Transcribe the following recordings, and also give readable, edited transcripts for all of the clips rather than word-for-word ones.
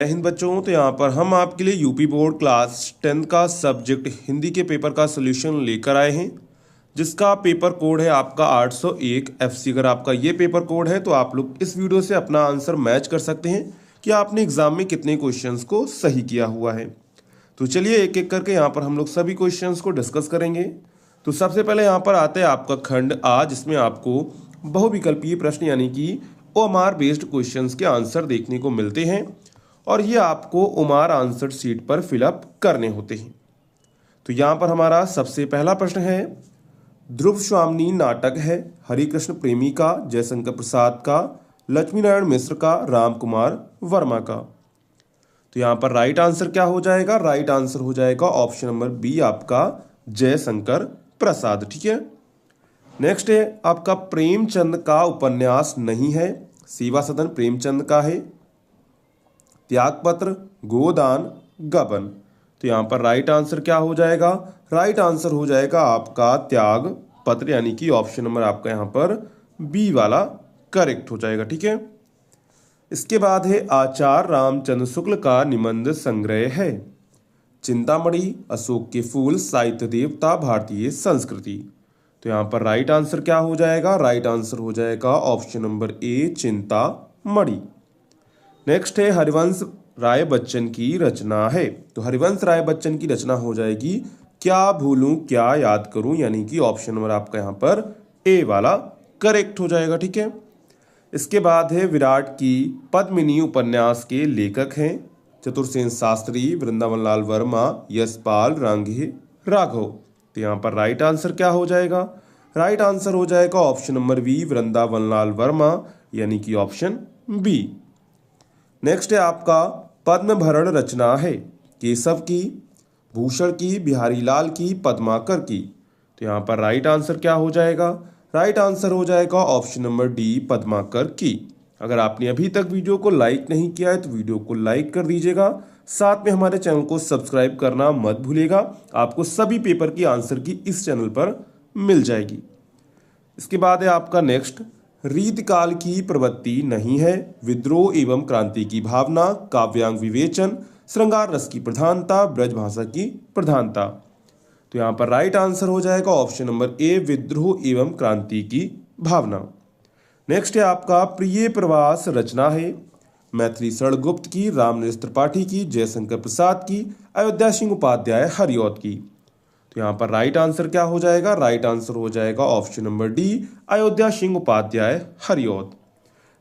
जय हिंद बच्चों। तो यहाँ पर हम आपके लिए यूपी बोर्ड क्लास 10 का सब्जेक्ट हिंदी के पेपर का सोल्यूशन लेकर आए हैं, जिसका पेपर कोड है आपका 801 FC। अगर आपका ये पेपर कोड है तो आप लोग इस वीडियो से अपना आंसर मैच कर सकते हैं कि आपने एग्जाम में कितने क्वेश्चंस को सही किया हुआ है। तो चलिए एक एक करके यहाँ पर हम लोग सभी क्वेश्चंस को डिस्कस करेंगे। तो सबसे पहले यहाँ पर आते हैं आपका खंड आ, जिसमें आपको बहुविकल्पीय प्रश्न यानी कि ओएमआर बेस्ड क्वेश्चंस के आंसर देखने को मिलते हैं और ये आपको ओएमआर आंसर शीट पर फिलअप करने होते हैं। तो यहाँ पर हमारा सबसे पहला प्रश्न है, ध्रुव स्वामिनी नाटक है हरिकृष्ण प्रेमी का, जयशंकर प्रसाद का, लक्ष्मी नारायण मिश्र का, राम कुमार वर्मा का। तो यहाँ पर राइट आंसर क्या हो जाएगा? राइट आंसर हो जाएगा ऑप्शन नंबर बी आपका जयशंकर प्रसाद। ठीक है। नेक्स्ट है आपका प्रेमचंद का उपन्यास नहीं है, सेवा सदन प्रेमचंद का है, त्यागपत्र, गोदान, गबन। तो यहाँ पर राइट आंसर क्या हो जाएगा? राइट आंसर हो जाएगा आपका त्याग पत्र, यानी कि ऑप्शन नंबर आपका यहाँ पर बी वाला करेक्ट हो जाएगा। ठीक है। इसके बाद है आचार्य रामचंद्र शुक्ल का निबंध संग्रह है, चिंतामणि, अशोक के फूल, साहित्य देवता, भारतीय संस्कृति। तो यहाँ पर राइट आंसर क्या हो जाएगा? राइट आंसर हो जाएगा option number A Chintamani. Next है हरिवंश राय बच्चन की रचना है। तो हरिवंश राय बच्चन की रचना हो जाएगी क्या भूलूं क्या याद करूं, यानी कि ऑप्शन नंबर आपका यहाँ पर ए वाला करेक्ट हो जाएगा। ठीक है। इसके बाद है विराट की पद्मिनी उपन्यास के लेखक हैं चतुर्सेन शास्त्री, वृंदावन लाल वर्मा, यशपाल, रांघे, राघव। तो यहाँ पर राइट आंसर क्या हो जाएगा? राइट आंसर हो जाएगा option number B Vrindavan Lal Verma, यानी कि ऑप्शन बी। नेक्स्ट है आपका पद्म भरण रचना है केशव की, भूषण की, बिहारी लाल की, पद्माकर की। तो यहाँ पर राइट आंसर क्या हो जाएगा? राइट आंसर हो जाएगा ऑप्शन नंबर डी पद्माकर की। अगर आपने अभी तक वीडियो को लाइक नहीं किया है तो वीडियो को लाइक कर दीजिएगा, साथ में हमारे चैनल को सब्सक्राइब करना मत भूलिएगा। आपको सभी पेपर की आंसर की इस चैनल पर मिल जाएगी। इसके बाद है आपका नेक्स्ट, रीतकाल की प्रवृत्ति नहीं है, विद्रोह एवं क्रांति की भावना, काव्यांग विवेचन, श्रृंगार रस की प्रधानता, ब्रजभाषा की प्रधानता। तो यहाँ पर राइट आंसर हो जाएगा ऑप्शन नंबर ए विद्रोह एवं क्रांति की भावना। नेक्स्ट है आपका प्रिय प्रवास रचना है मैथिली शरण गुप्त की, रामनरेश त्रिपाठी की, जयशंकर प्रसाद की, अयोध्या सिंह उपाध्याय हरिऔध की। तो यहाँ पर राइट आंसर क्या हो जाएगा? राइट आंसर हो जाएगा option number D Ayodhya Singh Upadhyay Hariaudh.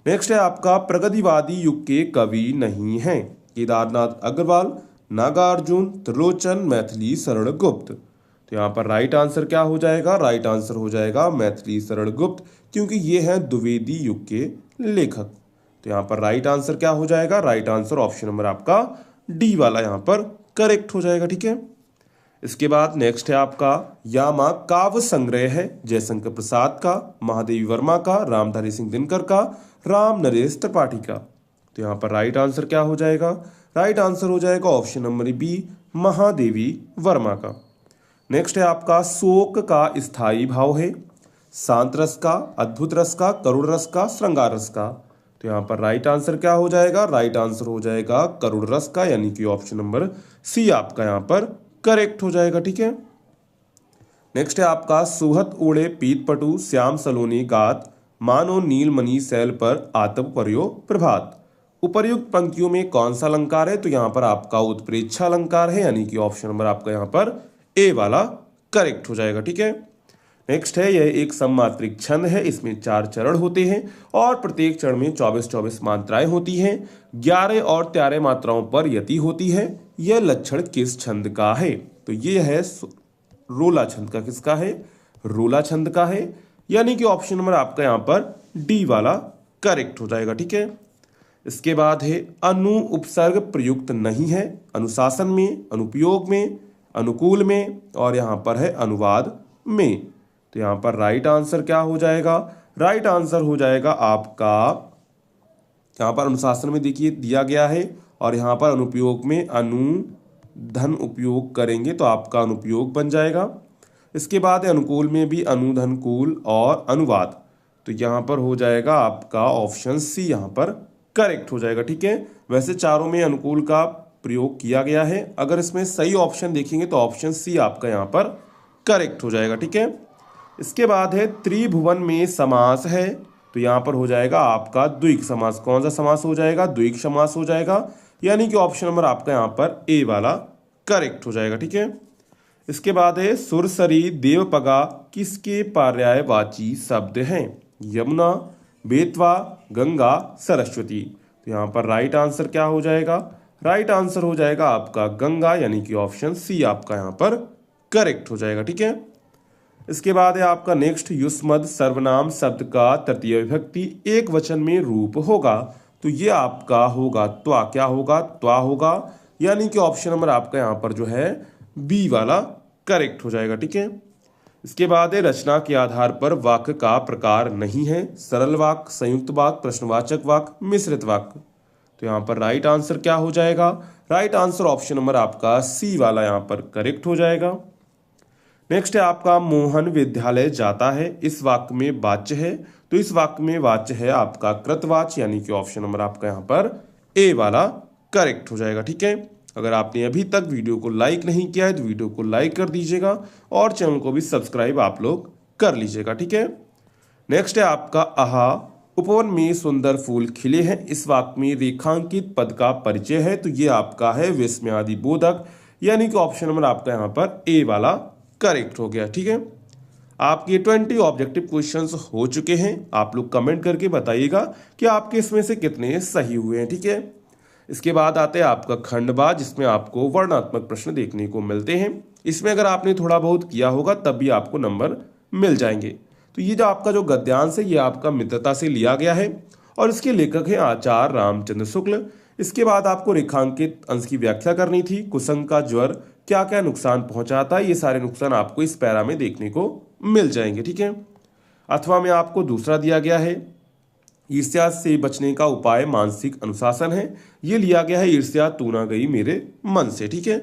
Next है आपका प्रगतिवादी युग के कवि नहीं हैं, केदारनाथ अग्रवाल, नागार्जुन, त्रिलोचन, मैथिली शरण गुप्त। तो यहाँ पर राइट आंसर क्या हो जाएगा? राइट आंसर हो जाएगा मैथिली शरण गुप्त, क्योंकि ये हैं द्विवेदी युग के लेखक। तो यहाँ पर राइट आंसर क्या हो जाएगा? राइट आंसर ऑप्शन नंबर आपका डी वाला यहाँ पर करेक्ट हो जाएगा। ठीक है। इसके बाद नेक्स्ट है आपका यामा काव्य संग्रह है जयशंकर प्रसाद का, महादेवी वर्मा का, रामधारी सिंह दिनकर का, राम नरेश त्रिपाठी का। तो यहाँ पर राइट आंसर क्या हो जाएगा? राइट आंसर हो जाएगा option number B Mahadevi Verma का। नेक्स्ट है आपका शोक का स्थायी भाव है, शांत रस का, अद्भुत रस का, करुण रस का, श्रृंगार रस का। तो यहाँ पर राइट आंसर क्या हो जाएगा? राइट आंसर हो जाएगा करुण रस का, यानी कि ऑप्शन नंबर सी आपका यहाँ पर करेक्ट हो जाएगा। ठीक है। नेक्स्ट है आपका सुहत ओढ़े पीत पटु, श्याम सलोनी गात, मानो नीलमणि शैल पर आतप पर्यो प्रभात। उपर्युक्त पंक्तियों में कौन सा अलंकार है? तो यहाँ पर आपका उत्प्रेक्षा अलंकार है, यानी कि ऑप्शन नंबर आपका यहाँ पर ए वाला करेक्ट हो जाएगा। ठीक है। नेक्स्ट है यह एक सममात्रिक छंद है, इसमें 4 चरण होते हैं और प्रत्येक चरण में 24-24 मात्राएं होती हैं, 11 और 13 मात्राओं पर यति होती है। यह लक्षण किस छंद का है? तो ये है रोला छंद का। किसका है? रोला छंद का है, यानी कि ऑप्शन नंबर आपका यहाँ पर डी वाला करेक्ट हो जाएगा। ठीक है। इसके बाद है अनु उपसर्ग प्रयुक्त नहीं है, अनुशासन में, अनुपयोग में, अनुकूल में और यहाँ पर है अनुवाद में। तो यहाँ पर राइट आंसर क्या हो जाएगा? राइट आंसर हो जाएगा आपका, यहाँ पर अनुशासन में देखिए दिया गया है और यहाँ पर अनुपयोग में अनुधन उपयोग करेंगे तो आपका अनुपयोग बन जाएगा। इसके बाद अनुकूल में भी अनुधन कूल और अनुवाद। तो यहाँ पर हो जाएगा आपका ऑप्शन सी यहाँ पर करेक्ट हो जाएगा। ठीक है, वैसे चारों में अनुकूल का प्रयोग किया गया है। अगर इसमें सही ऑप्शन देखेंगे तो ऑप्शन सी आपका यहाँ पर करेक्ट हो जाएगा। ठीक है, इसके बाद है त्रिभुवन में समास है, तो यहाँ पर हो जाएगा आपका द्विक समास। कौन सा समास हो जाएगा? द्विक समास हो जाएगा, यानी कि ऑप्शन नंबर आपका यहाँ पर ए वाला करेक्ट हो जाएगा। ठीक है, इसके बाद है सुरसरी देवपगा किसके पर्यायवाची शब्द हैं? यमुना, बेतवा, गंगा, सरस्वती। तो यहाँ पर राइट आंसर क्या हो जाएगा? राइट आंसर हो जाएगा आपका गंगा, यानी कि ऑप्शन सी आपका यहाँ पर करेक्ट हो जाएगा। ठीक है, इसके बाद है आपका नेक्स्ट, युष्मद सर्वनाम शब्द का तृतीय विभक्ति एक वचन में रूप होगा, तो ये आपका होगा त्वा। क्या होगा? त्वा होगा, यानी कि ऑप्शन नंबर आपका यहाँ पर जो है बी वाला करेक्ट हो जाएगा। ठीक है, इसके बाद है रचना के आधार पर वाक्य का प्रकार नहीं है, सरल वाक्य, संयुक्त वाक्य, प्रश्नवाचक वाक्य, मिश्रित वाक्य। तो यहाँ पर राइट आंसर क्या हो जाएगा? राइट आंसर ऑप्शन नंबर आपका सी वाला यहाँ पर करेक्ट हो जाएगा। नेक्स्ट है आपका मोहन विद्यालय जाता है, इस वाक्य में वाच्य है, तो इस वाक्य में वाच्य है आपका कृतवाच्य, यानी कि ऑप्शन नंबर आपका यहाँ पर ए वाला करेक्ट हो जाएगा। ठीक है, अगर आपने अभी तक वीडियो को लाइक नहीं किया है तो वीडियो को लाइक कर दीजिएगा और चैनल को भी सब्सक्राइब आप लोग कर लीजिएगा। ठीक है, नेक्स्ट है आपका आहा उपवन में सुंदर फूल खिले हैं, इस वाक्य में रेखांकित पद का परिचय है, तो ये आपका है विस्मयादि बोधक, यानी कि ऑप्शन नंबर आपका यहाँ पर ए वाला करेक्ट हो गया। ठीक है, आपके 20 ऑब्जेक्टिव क्वेश्चंस हो चुके हैं, आप लोग कमेंट करके बताइएगा कि आपके इसमें से कितने सही हुए हैं। ठीक है, इसके बाद आते हैं आपका खंडवा, जिसमें आपको वर्णात्मक प्रश्न देखने को मिलते हैं। इसमें अगर आपने थोड़ा बहुत किया होगा तब भी आपको नंबर मिल जाएंगे। तो ये जो आपका जो गद्यांश है ये आपका मित्रता से लिया गया है और इसके लेखक हैं आचार्य रामचंद्र शुक्ल। इसके बाद आपको रेखांकित अंश की व्याख्या करनी थी। कुसंग का ज्वर क्या क्या नुकसान पहुंचाता है, ये सारे नुकसान आपको इस पैरा में देखने को मिल जाएंगे। ठीक है, अथवा में आपको दूसरा दिया गया है ईर्ष्या से बचने का उपाय मानसिक अनुशासन है, ये लिया गया है ईर्ष्या तू ना गई मेरे मन से। ठीक है,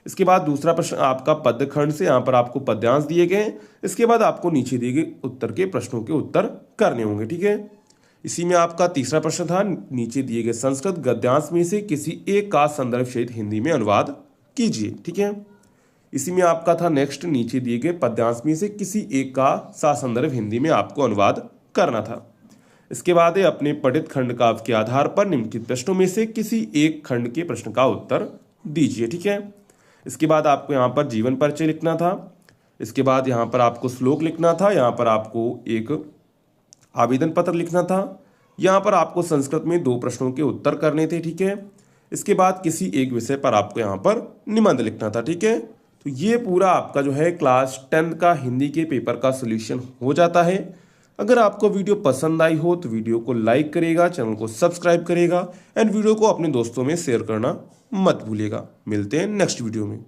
इसके बाद दूसरा प्रश्न आपका पद्यखंड से, यहाँ पर आपको पद्यांश दिए गए हैं। इसके बाद आपको नीचे दिए गए उत्तर के प्रश्नों के उत्तर करने होंगे। ठीक है, इसी में आपका तीसरा प्रश्न था, नीचे दिए गए संस्कृत गद्यांश में से किसी एक का संदर्भ सहित हिंदी में अनुवाद कीजिए। ठीक है, इसी में आपका था नेक्स्ट, नीचे दिए गए पद्यांश में से किसी एक का संदर्भ हिंदी में आपको अनुवाद करना था। इसके बाद है अपने पठित खंड काव्य के आधार पर निम्नलिखित प्रश्नों में से किसी एक खंड के प्रश्न का उत्तर दीजिए। ठीक है, इसके बाद आपको यहाँ पर जीवन परिचय लिखना था। इसके बाद यहाँ पर आपको श्लोक लिखना था। यहाँ पर आपको एक आवेदन पत्र लिखना था। यहाँ पर आपको संस्कृत में 2 प्रश्नों के उत्तर करने थे। ठीक है, इसके बाद किसी एक विषय पर आपको यहाँ पर निबंध लिखना था। ठीक है, तो ये पूरा आपका जो है क्लास 10 का हिंदी के पेपर का सोल्यूशन हो जाता है। अगर आपको वीडियो पसंद आई हो तो वीडियो को लाइक करेगा, चैनल को सब्सक्राइब करेगा एंड वीडियो को अपने दोस्तों में शेयर करना मत भूलिएगा। मिलते हैं नेक्स्ट वीडियो में।